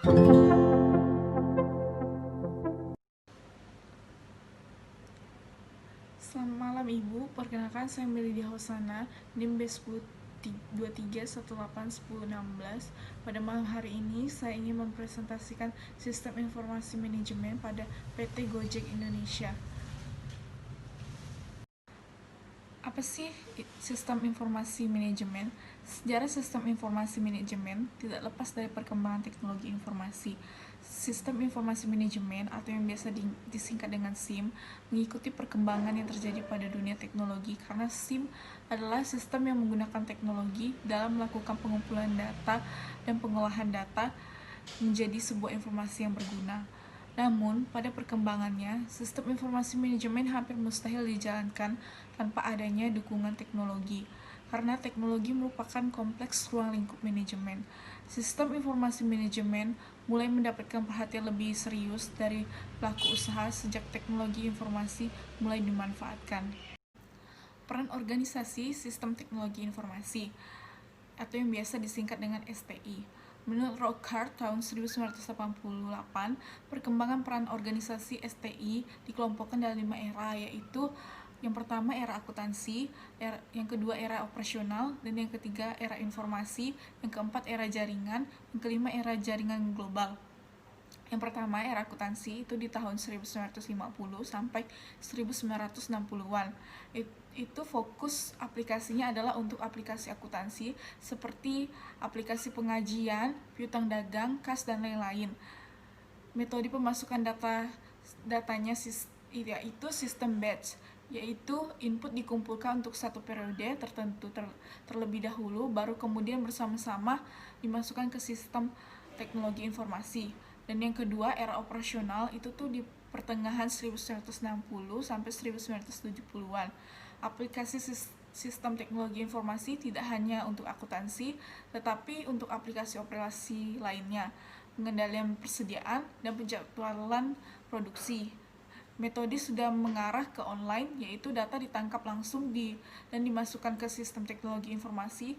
Selamat malam Ibu, perkenalkan saya Melidia Hosana, NIM B1023181016. Pada malam hari ini saya ingin mempresentasikan sistem informasi manajemen pada PT Gojek Indonesia. Apa sih sistem informasi manajemen? Sejarah sistem informasi manajemen tidak lepas dari perkembangan teknologi informasi. Sistem informasi manajemen atau yang biasa disingkat dengan SIM mengikuti perkembangan yang terjadi pada dunia teknologi karena SIM adalah sistem yang menggunakan teknologi dalam melakukan pengumpulan data dan pengolahan data menjadi sebuah informasi yang berguna. Namun, pada perkembangannya, sistem informasi manajemen hampir mustahil dijalankan tanpa adanya dukungan teknologi, karena teknologi merupakan kompleks ruang lingkup manajemen. Sistem informasi manajemen mulai mendapatkan perhatian lebih serius dari pelaku usaha sejak teknologi informasi mulai dimanfaatkan. Peran organisasi sistem teknologi informasi atau yang biasa disingkat dengan STI. Menurut Rockhart tahun 1988, perkembangan peran organisasi STI dikelompokkan dalam 5 era, yaitu yang pertama era akuntansi, yang kedua era operasional, dan yang ketiga era informasi, yang keempat era jaringan, yang kelima era jaringan global. Yang pertama era akuntansi itu di tahun 1950 sampai 1960-an. Itu fokus aplikasinya adalah untuk aplikasi akuntansi seperti aplikasi pengajian, piutang dagang, kas, dan lain-lain. Metode pemasukan datanya yaitu sistem batch, yaitu input dikumpulkan untuk satu periode tertentu terlebih dahulu, baru kemudian bersama-sama dimasukkan ke sistem teknologi informasi. Dan yang kedua era operasional itu tuh di pertengahan 1960 sampai 1970-an. Aplikasi sistem teknologi informasi tidak hanya untuk akuntansi, tetapi untuk aplikasi operasi lainnya, pengendalian persediaan, dan penjadwalan produksi. Metode sudah mengarah ke online, yaitu data ditangkap langsung dan dimasukkan ke sistem teknologi informasi.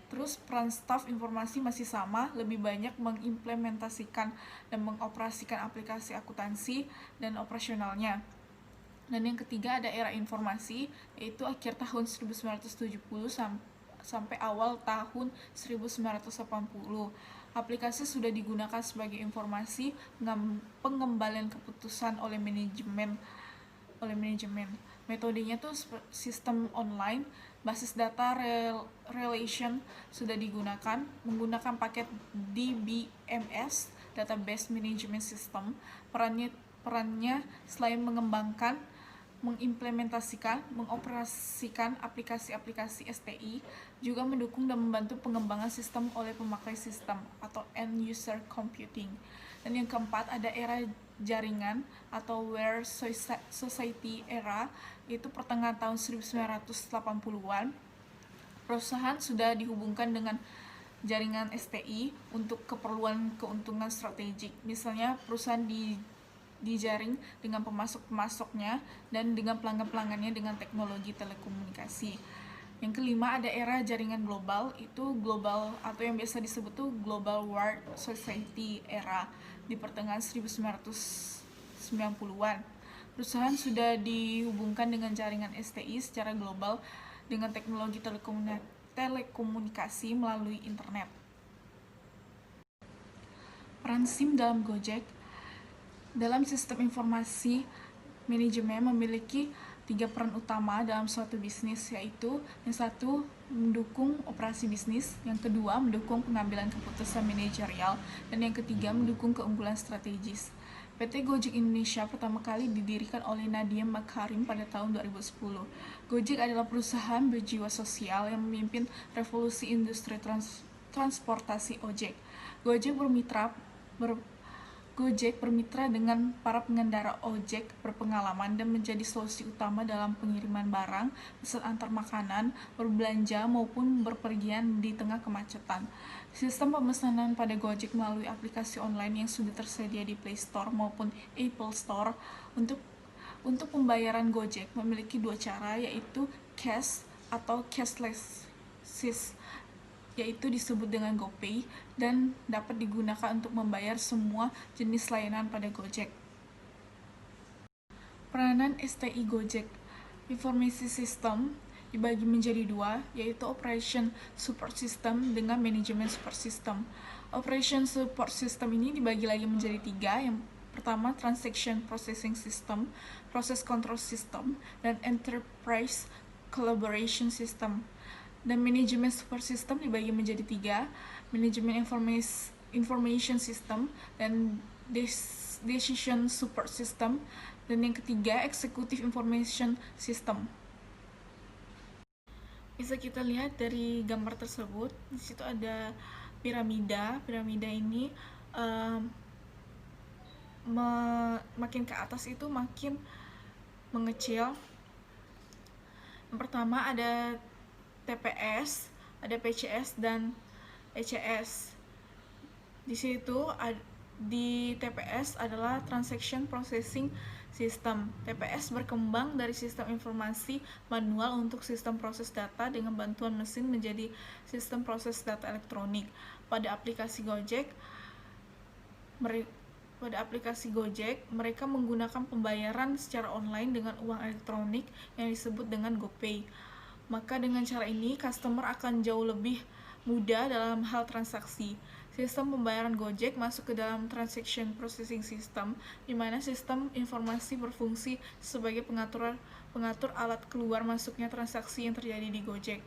Terus peran staf informasi masih sama, lebih banyak mengimplementasikan dan mengoperasikan aplikasi akuntansi dan operasionalnya. Dan yang ketiga ada era informasi, yaitu akhir tahun 1970 sampai awal tahun 1980. Aplikasi sudah digunakan sebagai informasi pengembalian keputusan oleh manajemen. Metodenya tuh sistem online, basis data relation sudah digunakan, menggunakan paket DBMS, Database Management System. Perannya selain mengembangkan, mengimplementasikan, mengoperasikan aplikasi-aplikasi STI, juga mendukung dan membantu pengembangan sistem oleh pemakai sistem atau end user computing. Dan yang keempat ada era jaringan atau Wire Society era, itu pertengahan tahun 1980-an. Perusahaan sudah dihubungkan dengan jaringan STI untuk keperluan keuntungan strategik. Misalnya perusahaan dijaring dengan pemasok-pemasoknya dan dengan pelanggan-pelanggannya dengan teknologi telekomunikasi. Yang kelima ada era jaringan global, itu global atau yang biasa disebut tuh Global Wide Society era di pertengahan 1990-an. Perusahaan sudah dihubungkan dengan jaringan STI secara global dengan teknologi telekomunikasi melalui internet. Peran SIM dalam Gojek. Dalam sistem informasi manajemen memiliki 3 peran utama dalam suatu bisnis, yaitu yang satu mendukung operasi bisnis, yang kedua mendukung pengambilan keputusan manajerial, dan yang ketiga mendukung keunggulan strategis. PT Gojek Indonesia pertama kali didirikan oleh Nadiem Makarim pada tahun 2010. Gojek adalah perusahaan berjiwa sosial yang memimpin revolusi industri transportasi ojek. Gojek bermitra dengan para pengendara ojek berpengalaman dan menjadi solusi utama dalam pengiriman barang, pesan antar makanan, berbelanja, maupun berpergian di tengah kemacetan. Sistem pemesanan pada Gojek melalui aplikasi online yang sudah tersedia di Play Store maupun Apple Store. Untuk pembayaran Gojek memiliki 2 cara, yaitu cash atau cashless. yaitu disebut dengan GoPay, dan dapat digunakan untuk membayar semua jenis layanan pada Gojek. Peranan STI Gojek Informasi System dibagi menjadi dua, yaitu Operation Support System dengan Manajemen Support System. Operation Support System ini dibagi lagi menjadi tiga. Yang pertama, Transaction Processing System, Process Control System, dan Enterprise Collaboration System. Dan Manajemen Support System dibagi menjadi tiga, Manajemen Information System, dan Decision Support System, dan yang ketiga Executive Information System. Bisa kita lihat dari gambar tersebut, di situ ada piramida. Piramida ini makin ke atas itu makin mengecil. Yang pertama ada TPS, ada PCS, dan ECS. Di situ di TPS adalah Transaction Processing System. TPS berkembang dari sistem informasi manual untuk sistem proses data dengan bantuan mesin menjadi sistem proses data elektronik. Pada aplikasi Gojek, mereka menggunakan pembayaran secara online dengan uang elektronik yang disebut dengan GoPay. Maka dengan cara ini, customer akan jauh lebih mudah dalam hal transaksi. Sistem pembayaran Gojek masuk ke dalam Transaction Processing System, di mana sistem informasi berfungsi sebagai pengatur alat keluar masuknya transaksi yang terjadi di Gojek.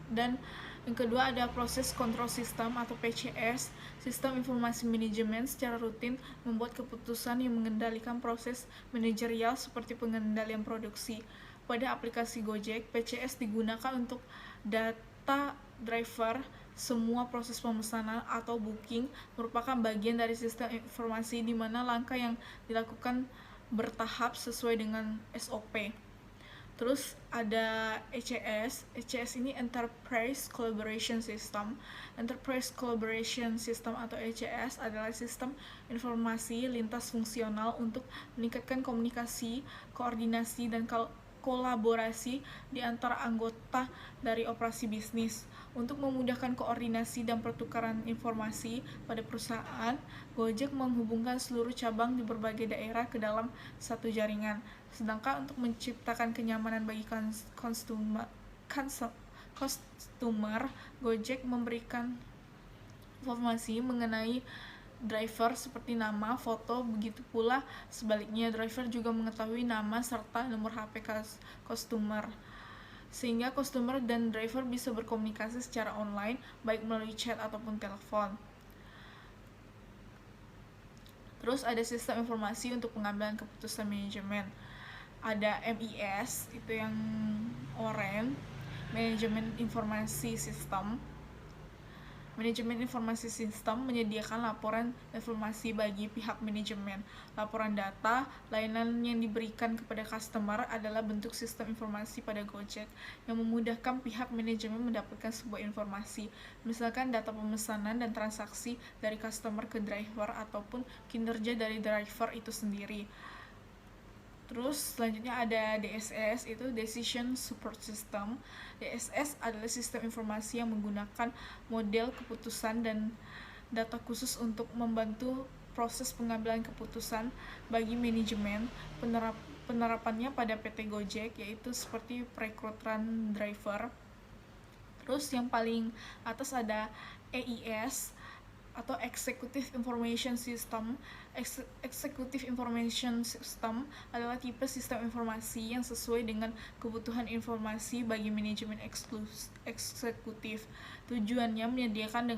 Dan yang kedua ada Process Control System atau PCS. Sistem informasi manajemen secara rutin membuat keputusan yang mengendalikan proses manajerial seperti pengendalian produksi. Pada aplikasi Gojek, PCS digunakan untuk data driver. Semua proses pemesanan atau booking merupakan bagian dari sistem informasi di mana langkah yang dilakukan bertahap sesuai dengan SOP. Terus ada ECS. ECS ini Enterprise Collaboration System. Enterprise Collaboration System atau ECS adalah sistem informasi lintas fungsional untuk meningkatkan komunikasi, koordinasi, dan kolaborasi di antara anggota dari operasi bisnis. Untuk memudahkan koordinasi dan pertukaran informasi pada perusahaan, Gojek menghubungkan seluruh cabang di berbagai daerah ke dalam satu jaringan. Sedangkan untuk menciptakan kenyamanan bagi customer, Gojek memberikan informasi mengenai driver seperti nama, foto, begitu pula sebaliknya driver juga mengetahui nama serta nomor HP customer, sehingga customer dan driver bisa berkomunikasi secara online baik melalui chat ataupun telepon. Terus ada sistem informasi untuk pengambilan keputusan manajemen. Ada MIS, itu yang oranye, Manajemen Informasi System. Manajemen Informasi Sistem menyediakan laporan informasi bagi pihak manajemen. Laporan data, layanan yang diberikan kepada customer adalah bentuk sistem informasi pada Gojek yang memudahkan pihak manajemen mendapatkan sebuah informasi, misalkan data pemesanan dan transaksi dari customer ke driver ataupun kinerja dari driver itu sendiri. Terus selanjutnya ada DSS, itu Decision Support System. DSS adalah sistem informasi yang menggunakan model keputusan dan data khusus untuk membantu proses pengambilan keputusan bagi manajemen. Penerapannya pada PT Gojek yaitu seperti perekrutan driver. Terus yang paling atas ada EIS atau Executive Information System. Executive Information System adalah tipe sistem informasi yang sesuai dengan kebutuhan informasi bagi manajemen eksekutif. Tujuannya menyediakan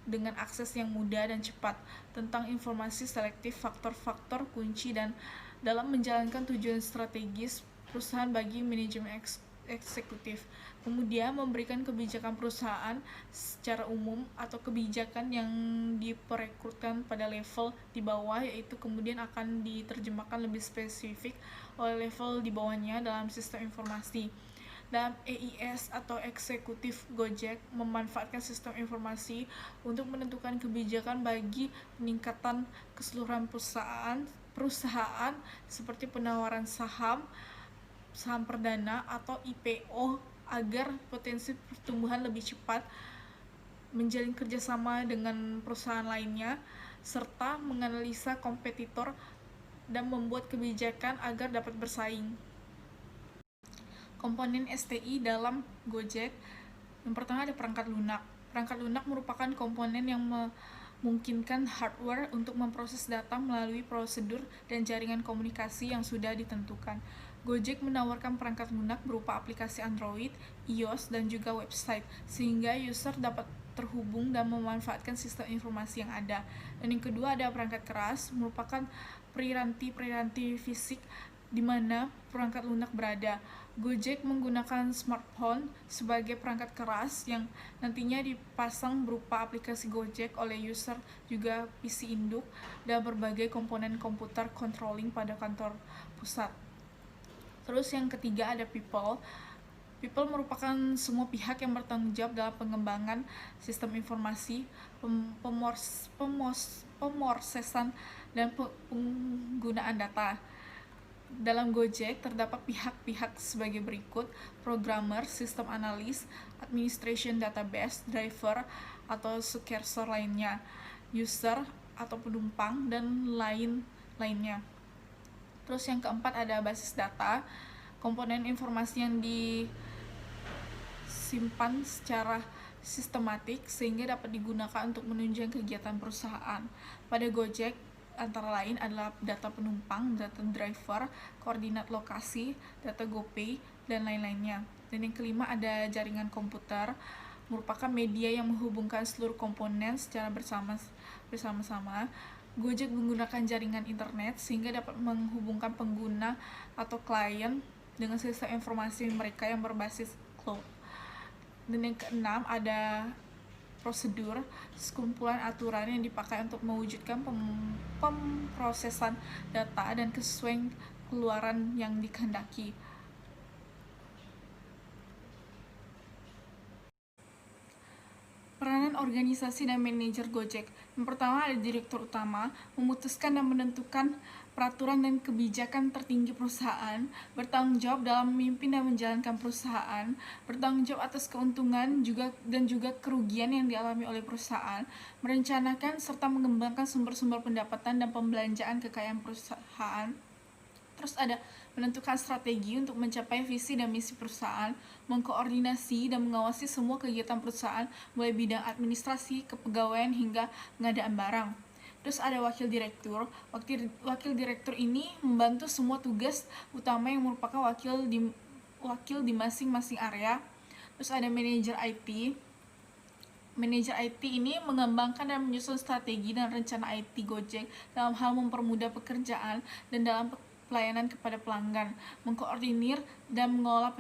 dengan akses yang mudah dan cepat tentang informasi selektif, faktor-faktor kunci, dan dalam menjalankan tujuan strategis perusahaan bagi manajemen eksekutif. Kemudian memberikan kebijakan perusahaan secara umum atau kebijakan yang diperekrutkan pada level di bawah, yaitu kemudian akan diterjemahkan lebih spesifik oleh level di bawahnya dalam sistem informasi. Dalam EIS atau Eksekutif Gojek memanfaatkan sistem informasi untuk menentukan kebijakan bagi peningkatan keseluruhan perusahaan seperti penawaran saham perdana atau IPO, agar potensi pertumbuhan lebih cepat, menjalin kerjasama dengan perusahaan lainnya, serta menganalisa kompetitor dan membuat kebijakan agar dapat bersaing. Komponen STI dalam Gojek. Yang pertama ada perangkat lunak. Perangkat lunak merupakan komponen yang memungkinkan hardware untuk memproses data melalui prosedur dan jaringan komunikasi yang sudah ditentukan. Gojek menawarkan perangkat lunak berupa aplikasi Android, iOS, dan juga website, sehingga user dapat terhubung dan memanfaatkan sistem informasi yang ada. Dan yang kedua ada perangkat keras, merupakan piranti fisik di mana perangkat lunak berada. Gojek menggunakan smartphone sebagai perangkat keras yang nantinya dipasang berupa aplikasi Gojek oleh user, juga PC induk, dan berbagai komponen komputer controlling pada kantor pusat. Terus yang ketiga ada people. People merupakan semua pihak yang bertanggung jawab dalam pengembangan sistem informasi, pemrosesan, dan penggunaan data. Dalam Gojek terdapat pihak-pihak sebagai berikut: programmer, sistem analis, administration database, driver atau successor lainnya, user atau penumpang, dan lainnya. Terus yang keempat ada basis data, komponen informasi yang disimpan secara sistematik sehingga dapat digunakan untuk menunjang kegiatan perusahaan. Pada Gojek antara lain adalah data penumpang, data driver, koordinat lokasi, data GoPay, dan lain-lainnya. Dan yang kelima ada jaringan komputer, merupakan media yang menghubungkan seluruh komponen secara bersama-sama. Gojek menggunakan jaringan internet sehingga dapat menghubungkan pengguna atau klien dengan sistem informasi mereka yang berbasis cloud. Dan yang keenam ada prosedur, sekumpulan aturan yang dipakai untuk mewujudkan pemrosesan data dan kesesuaian keluaran yang dikehendaki. Peranan organisasi dan manajer Gojek. Yang pertama ada direktur utama, memutuskan dan menentukan peraturan dan kebijakan tertinggi perusahaan, bertanggung jawab dalam memimpin dan menjalankan perusahaan, bertanggung jawab atas keuntungan dan juga kerugian yang dialami oleh perusahaan, merencanakan serta mengembangkan sumber-sumber pendapatan dan pembelanjaan kekayaan perusahaan. Terus ada menentukan strategi untuk mencapai visi dan misi perusahaan, mengkoordinasi dan mengawasi semua kegiatan perusahaan, mulai bidang administrasi, kepegawaian, hingga pengadaan barang. Terus ada wakil direktur. Wakil direktur ini membantu semua tugas utama yang merupakan wakil di masing-masing area. Terus ada manajer IT. Manajer IT ini mengembangkan dan menyusun strategi dan rencana IT Gojek dalam hal mempermudah pekerjaan dan dalam pelayanan kepada pelanggan, mengkoordinir dan mengelola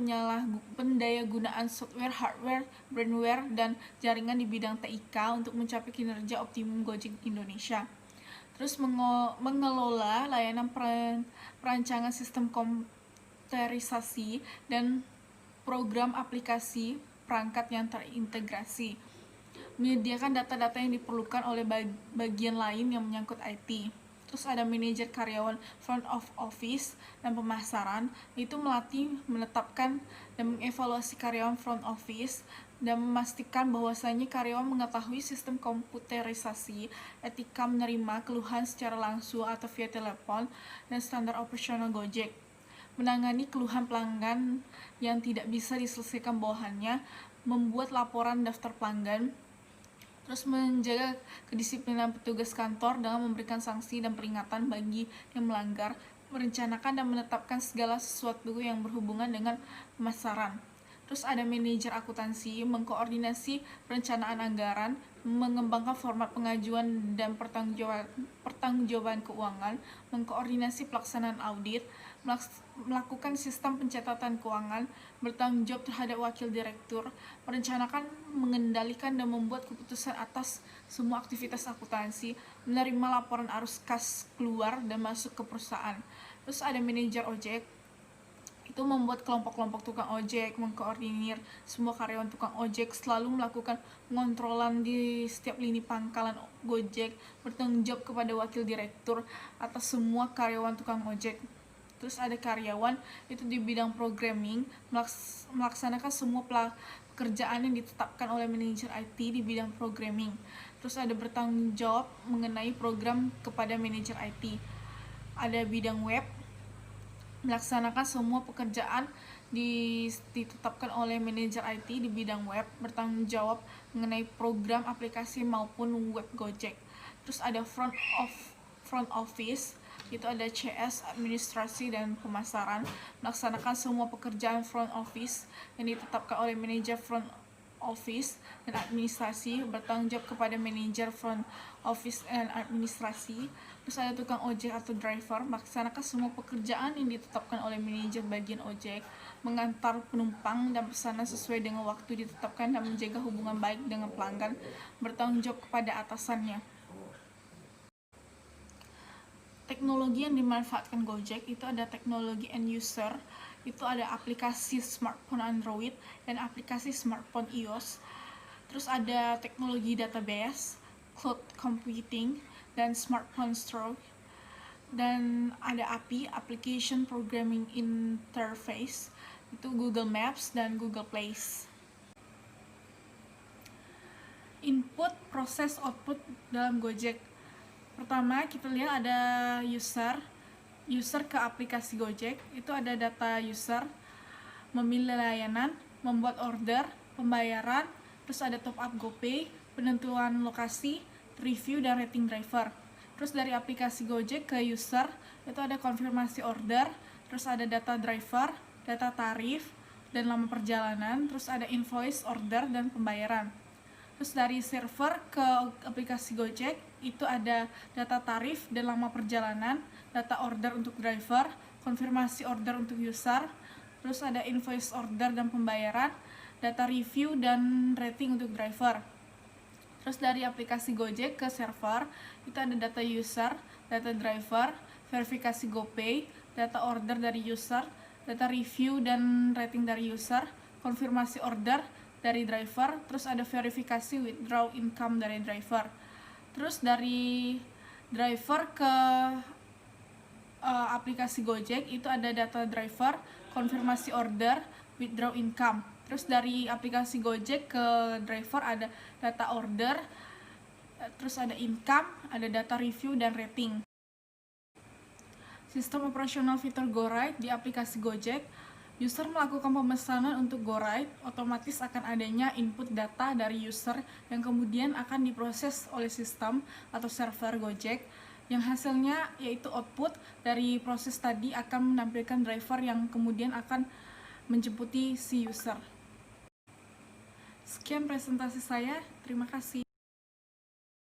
pendayagunaan software, hardware, brandware, dan jaringan di bidang TIK untuk mencapai kinerja optimum Gojek Indonesia. Terus mengelola layanan perancangan sistem komputerisasi dan program aplikasi perangkat yang terintegrasi, menyediakan data-data yang diperlukan oleh bagian lain yang menyangkut IT. Terus ada manajer karyawan front of office dan pemasaran, itu melatih, menetapkan, dan mengevaluasi karyawan front office dan memastikan bahwasanya karyawan mengetahui sistem komputerisasi, etika menerima keluhan secara langsung atau via telepon, dan standar operasional Gojek. Menangani keluhan pelanggan yang tidak bisa diselesaikan bawahannya, membuat laporan daftar pelanggan. Terus menjaga kedisiplinan petugas kantor dengan memberikan sanksi dan peringatan bagi yang melanggar, merencanakan dan menetapkan segala sesuatu yang berhubungan dengan pemasaran. Terus ada manajer akuntansi, mengkoordinasi perencanaan anggaran, mengembangkan format pengajuan dan pertanggungjawaban keuangan, mengkoordinasi pelaksanaan audit, melakukan sistem pencatatan keuangan, bertanggung jawab terhadap wakil direktur, merencanakan, mengendalikan, dan membuat keputusan atas semua aktivitas akuntansi, menerima laporan arus kas keluar dan masuk ke perusahaan. Terus ada manajer ojek, itu membuat kelompok-kelompok tukang ojek, mengkoordinir semua karyawan tukang ojek, selalu melakukan pengontrolan di setiap lini pangkalan Gojek, bertanggung jawab kepada wakil direktur atas semua karyawan tukang ojek. Terus ada karyawan, itu di bidang programming, melaksanakan semua pekerjaan yang ditetapkan oleh manajer IT di bidang programming. Terus ada bertanggung jawab mengenai program kepada manajer IT. Ada bidang web, melaksanakan semua pekerjaan ditetapkan oleh manajer IT di bidang web, bertanggung jawab mengenai program aplikasi maupun web Gojek. Terus ada front office, itu ada CS, administrasi dan pemasaran, melaksanakan semua pekerjaan front office yang ditetapkan oleh manajer front office dan administrasi, bertanggung jawab kepada manajer front office dan administrasi. Terus ada tukang ojek atau driver, melaksanakan semua pekerjaan yang ditetapkan oleh manajer bagian ojek, mengantar penumpang dan pesanan sesuai dengan waktu ditetapkan dan menjaga hubungan baik dengan pelanggan, bertanggung jawab kepada atasannya. Teknologi yang dimanfaatkan Gojek itu ada teknologi end user, itu ada aplikasi smartphone Android dan aplikasi smartphone iOS. Terus ada teknologi database, cloud computing, dan smartphone store. Dan ada API, Application Programming Interface, itu Google Maps dan Google Place. Input, proses, output dalam Gojek. Pertama, kita lihat ada user ke aplikasi Gojek, itu ada data user, memilih layanan, membuat order, pembayaran, terus ada top up GoPay, penentuan lokasi, review, dan rating driver. Terus dari aplikasi Gojek ke user, itu ada konfirmasi order, terus ada data driver, data tarif, dan lama perjalanan, terus ada invoice, order, dan pembayaran. Terus dari server ke aplikasi Gojek, itu ada data tarif dan lama perjalanan, data order untuk driver, konfirmasi order untuk user, terus ada invoice order dan pembayaran, data review dan rating untuk driver. Terus dari aplikasi Gojek ke server, itu ada data user, data driver, verifikasi GoPay, data order dari user, data review dan rating dari user, konfirmasi order dari driver, terus ada verifikasi withdraw income dari driver. Terus dari driver ke aplikasi Gojek, itu ada data driver, konfirmasi order, withdraw income. Terus dari aplikasi Gojek ke driver ada data order, terus ada income, ada data review dan rating. Sistem operasional fitur GoRide di aplikasi Gojek. User melakukan pemesanan untuk GoRide, otomatis akan adanya input data dari user yang kemudian akan diproses oleh sistem atau server Gojek, yang hasilnya yaitu output dari proses tadi akan menampilkan driver yang kemudian akan menjemputi si user. Sekian presentasi saya, terima kasih.